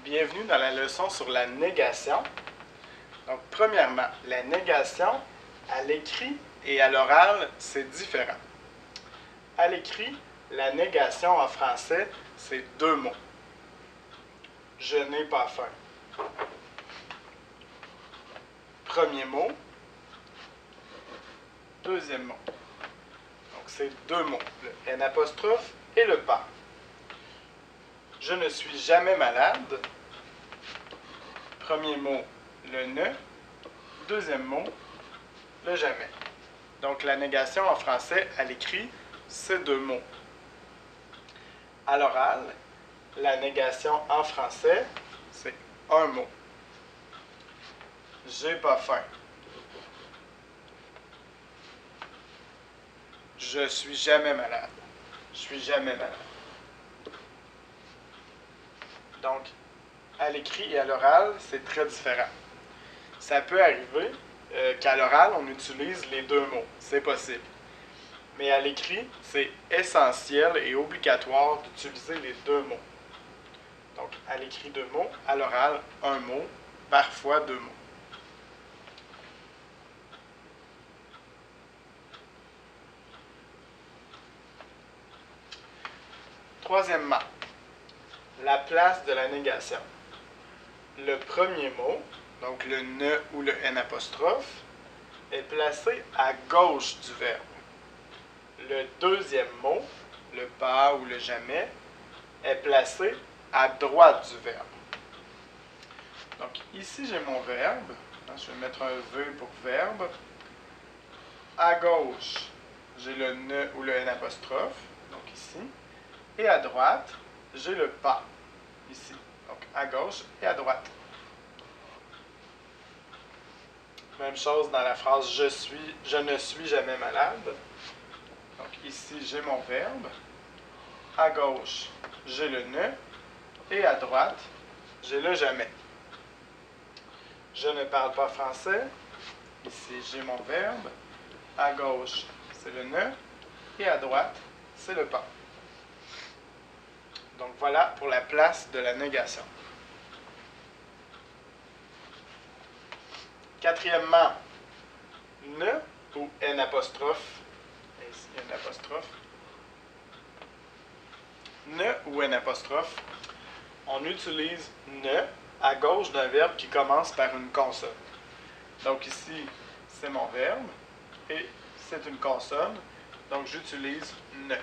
Bienvenue dans la leçon sur la négation. Donc, premièrement, la négation, à l'écrit et à l'oral, c'est différent. À l'écrit, la négation en français, c'est deux mots. Je n'ai pas faim. Premier mot. Deuxième mot. Donc, c'est deux mots, le N' et le pas. Je ne suis jamais malade. Premier mot, le ne. Deuxième mot, le jamais. Donc, la négation en français, à l'écrit, c'est deux mots. À l'oral, la négation en français, c'est un mot. J'ai pas faim. Je suis jamais malade. Je suis jamais malade. Donc, à l'écrit et à l'oral, c'est très différent. Ça peut arriver qu'à l'oral, on utilise les deux mots. C'est possible. Mais à l'écrit, c'est essentiel et obligatoire d'utiliser les deux mots. Donc, à l'écrit deux mots, à l'oral, un mot, parfois deux mots. Troisièmement, la place de la négation. Le premier mot, donc le ne ou le N', est placé à gauche du verbe. Le deuxième mot, le pas ou le jamais, est placé à droite du verbe. Donc ici, j'ai mon verbe. Je vais mettre un V pour verbe. À gauche, j'ai le ne ou le N', donc ici. Et à droite, j'ai le pas, ici. Donc à gauche et à droite. Même chose dans la phrase je ne suis jamais malade. Donc ici, j'ai mon verbe. À gauche, j'ai le ne. Et à droite, j'ai le jamais. Je ne parle pas français. Ici, j'ai mon verbe. À gauche, c'est le ne. Et à droite, c'est le pas. Donc voilà pour la place de la négation. Quatrièmement, ne ou N'. Ici, N'. Ne ou N', on utilise ne à gauche d'un verbe qui commence par une consonne. Donc ici, c'est mon verbe et c'est une consonne. Donc j'utilise ne.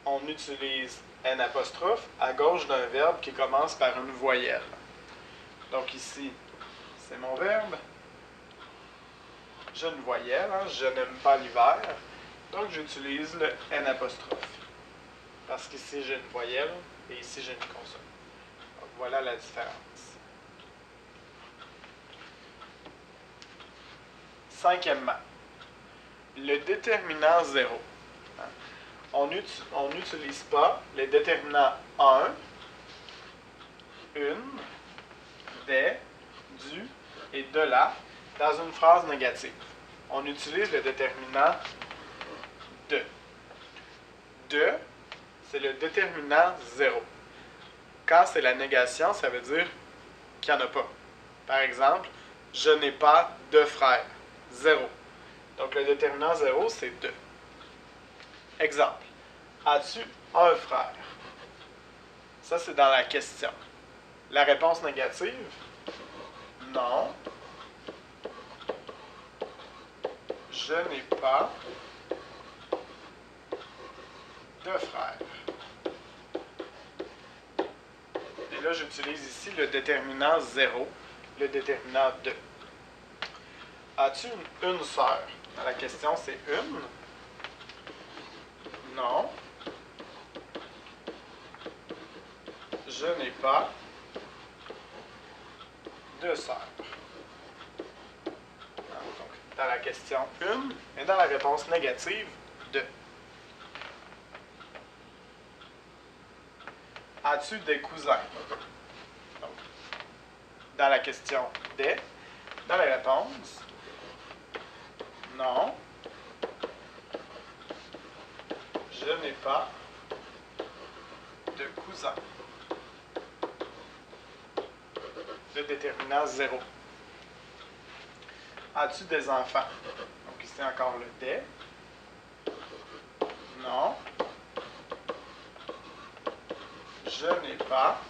On utilise N' à gauche d'un verbe qui commence par une voyelle. Donc ici, c'est mon verbe. J'ai une voyelle, je n'aime pas l'hiver, donc j'utilise le N'. Parce qu'ici, j'ai une voyelle et ici, j'ai une consonne. Donc voilà la différence. Cinquièmement, le déterminant 0. On n'utilise pas les déterminants un, une, des, du et de la dans une phrase négative. On utilise le déterminant de. De, c'est le déterminant 0. Quand c'est la négation, ça veut dire qu'il n'y en a pas. Par exemple, je n'ai pas de frères. 0. Donc le déterminant 0, c'est 2. Exemple. As-tu un frère? Ça, c'est dans la question. La réponse négative? Non. Je n'ai pas de frère. Et là, j'utilise ici le déterminant 0, le déterminant 2. As-tu une sœur? Dans la question, c'est une. Non. Je n'ai pas de sœur. Donc, dans la question, une, et dans la réponse négative, 2. As-tu des cousins? Donc, dans la question, des. Dans la réponse, non. Je n'ai pas de cousins. le déterminant 0. As-tu des enfants? Donc ici encore le des. Non. Je n'ai pas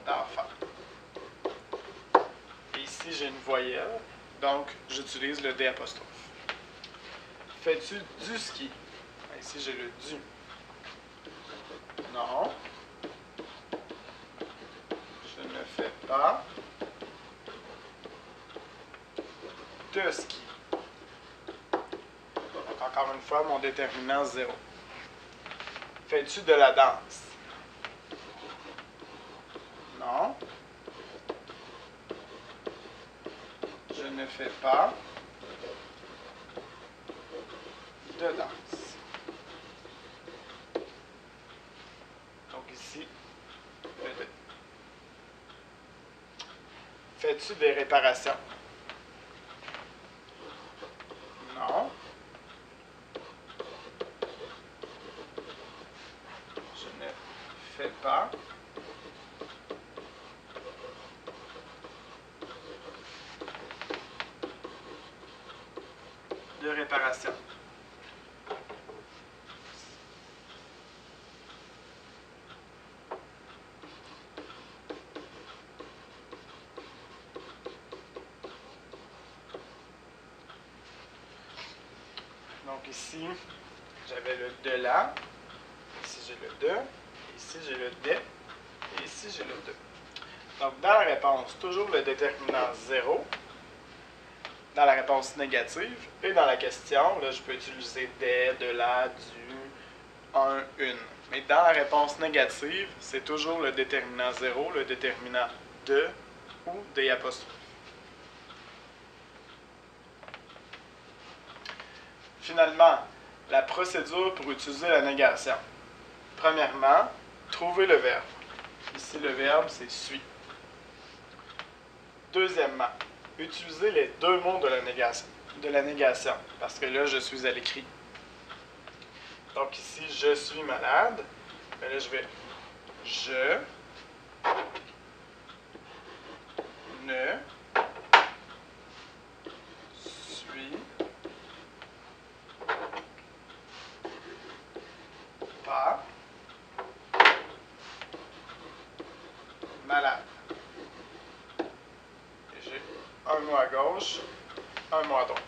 d'enfants. Et ici, j'ai une voyelle, donc j'utilise le D apostrophe. Fais-tu du ski? Ici, j'ai le du. Non. Je ne fais pas de ski. Donc, encore une fois, mon déterminant 0. Fais-tu de la danse? Non. Je ne fais pas de danse. Donc ici, le 2. Fais-tu des réparations? Non. Je ne fais pas de réparation. Donc ici, j'avais le de là, ici j'ai le de, ici j'ai le de, et ici j'ai le de. Donc dans la réponse, toujours le déterminant 0, dans la réponse négative, et dans la question, là je peux utiliser des, de la, du, un, une. Mais dans la réponse négative, c'est toujours le déterminant 0, le déterminant de ou des apostrophes. Finalement, la procédure pour utiliser la négation. Premièrement, trouver le verbe. Ici, le verbe, c'est « suis ». Deuxièmement, utiliser les deux mots de la négation, parce que là, je suis à l'écrit. Donc ici, je suis malade. Mais là, je vais « je ne suis pas malade ». Et j'ai un mot à gauche, un mot à droite.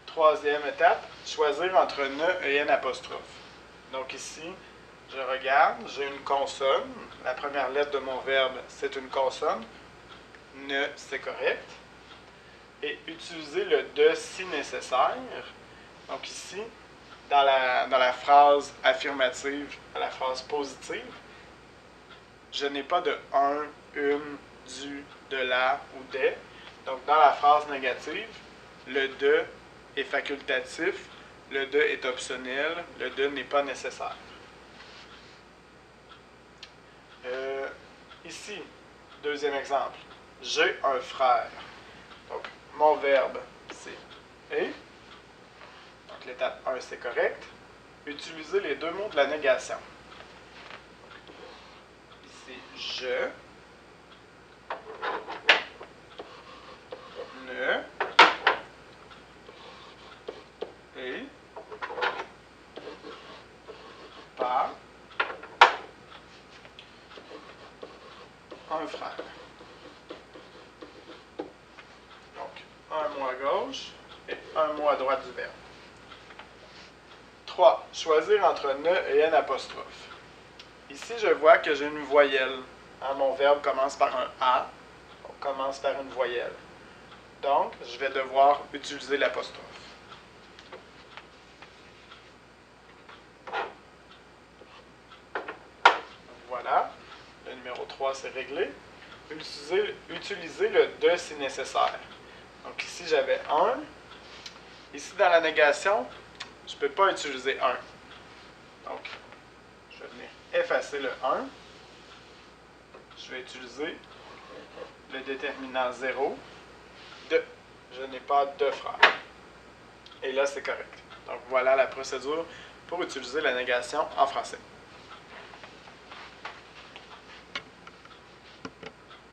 Troisième étape, choisir entre ne et n apostrophe. Donc ici, je regarde, j'ai une consonne. La première lettre de mon verbe, c'est une consonne. Ne, c'est correct. Et utiliser le de si nécessaire. Donc ici, dans la phrase affirmative, dans la phrase positive, je n'ai pas de un, une, du, de la ou des. Donc dans la phrase négative, le de est facultatif, le de est optionnel, le de n'est pas nécessaire. Ici, deuxième exemple, j'ai un frère. Donc, mon verbe, c'est « et ». Donc, l'étape 1, c'est correct. Utilisez les deux mots de la négation. Ici, je ne et pas un frère. Donc, un mot à gauche et un mot à droite du verbe. 3. Choisir entre ne et n apostrophe. Ici, je vois que j'ai une voyelle. Mon verbe commence par un A. On commence par une voyelle. Donc, je vais devoir utiliser l'apostrophe. Voilà. Le numéro 3, c'est réglé. Utiliser le de si nécessaire. Donc ici, j'avais 1. Ici, dans la négation, je ne peux pas utiliser 1. Donc, je vais venir effacer le 1. Je vais utiliser le déterminant 0 de. Je n'ai pas de frère. Et là, c'est correct. Donc, voilà la procédure pour utiliser la négation en français.